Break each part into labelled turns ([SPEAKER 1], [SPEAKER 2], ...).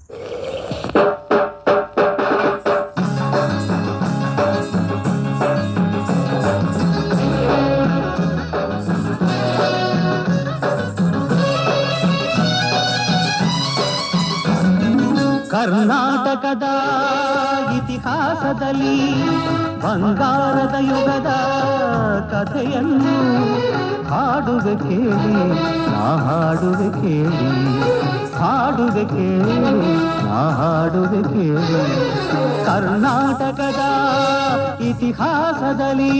[SPEAKER 1] ಕರ್ನಾಟಕದ ಇತಿಹಾಸದಲ್ಲಿ ಬಂಗಾರದ ಯುಗದ ಕಥೆಯನ್ನು ಹಾಡುವೆ ಕೇಳಿ, ನಾ ಹಾಡುವೆ ಕೇಳಿ, ಹಾಡುವೆ ಕೇಳಿ, ನಾ ಹಾಡುವೆ ಕೇಳಿ. ಕರ್ನಾಟಕದ ಇತಿಹಾಸದಲ್ಲಿ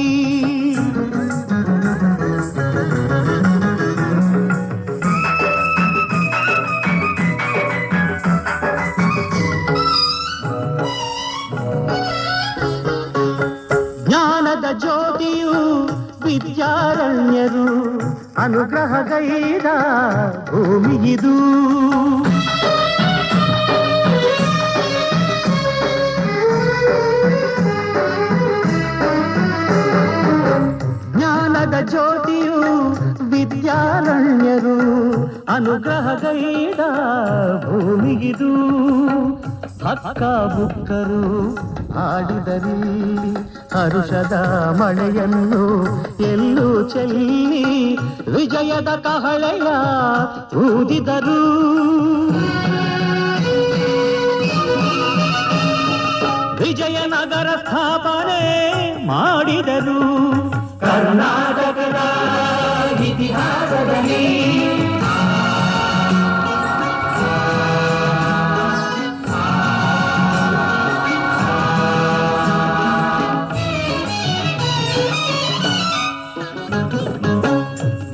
[SPEAKER 1] ಜ್ಞಾನದ ಜ್ಯೋತಿಯು ವಿದ್ಯಾರಣ್ಯರು ಅನುಗ್ರಹಗೈದ ಭೂಮಿಗಿದು. ಜ್ಞಾನದ ಜ್ಯೋತಿಯು ವಿದ್ಯಾರಣ್ಯರು ಅನುಗ್ರಹಗೈದ ಭೂಮಿಗಿದು. ಹಕ್ಕ ಬುಕ್ಕರು ಹಾಡಿದರಲ್ಲಿ ಹರುಷದ ಮಳೆಯನ್ನು ಎಲ್ಲೂ ಚೆಲ್ಲಿ ವಿಜಯದ ಕಹಳೆಯ ಊದಿದರು. ವಿಜಯನಗರ ಸ್ಥಾಪನೆ ಮಾಡಿದರು. ಕರ್ನಾಟಕದ ಇತಿಹಾಸದಲ್ಲಿ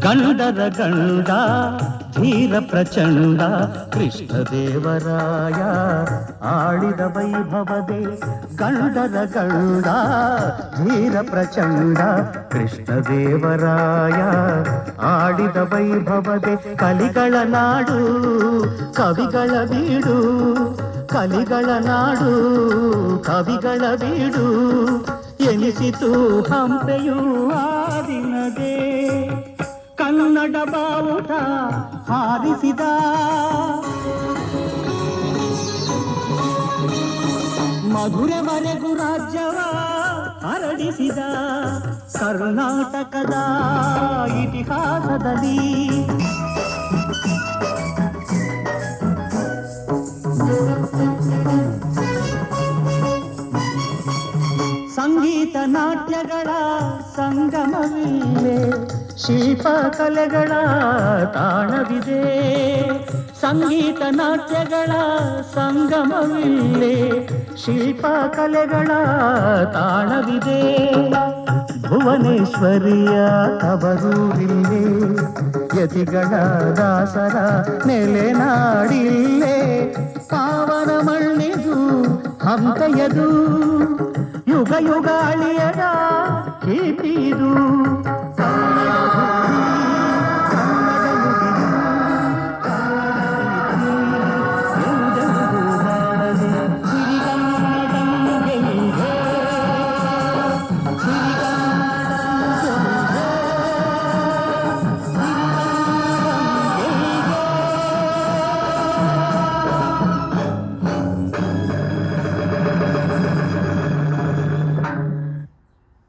[SPEAKER 1] ಗಂಡರ ಗಂಡ ಧೀರ ಪ್ರಚಂಡ ಕೃಷ್ಣದೇವರಾಯ ಆಳಿದ ವೈಭವದೆ. ಗಂಡರ ಗಂಡ ಧೀರ ಪ್ರಚಂಡ ಕೃಷ್ಣದೇವರಾಯ ಆಡಿದ ವೈಭವದೆ. ಕಲಿಗಳ ನಾಡು ಕವಿಗಳ ಬೀಡು, ಕಲಿಗಳ ನಾಡು ಕವಿಗಳ ಬೀಡು ಎನಿಸಿತು ಹಂಪೆಯೂ ಆ ದಿನದೇ. ಕನ್ನಡ ಬಾವುಟ ಹಾರಿಸಿದ ಮಧುರೆವರೆಗೂ ರಾಜ್ಯವ ಹರಡಿಸಿದ. ಕರ್ನಾಟಕದ ಇತಿಹಾಸದಲ್ಲಿ ಸಂಗೀತ ನಾಟ್ಯಗಳ ಸಂಗಮವಿಲ್ಲೇ, ಶಿಲ್ಪ ಕಲೆಗಳ ತಾಣವಿದೆ. ಸಂಗೀತ ನಾಟ್ಯಗಳ ಸಂಗಮವಿಲ್ಲೇ, ಶಿಲ್ಪ ಕಲೆಗಳ ತಾಣವಿದೆ. ಭುವನೇಶ್ವರಿಯ ತವರೂರಿಲ್ಲೇ, ಯತಿಗಳ ದಾಸರ ನೆಲೆನಾಡಿಲ್ಲೇ. ಪಾವನ ಮಣ್ಣಿದು ಹಂಪೆಯದು, ಯುಗ ಯುಗ ಅಳಿಯದ ಕೀರ್ತಿದು.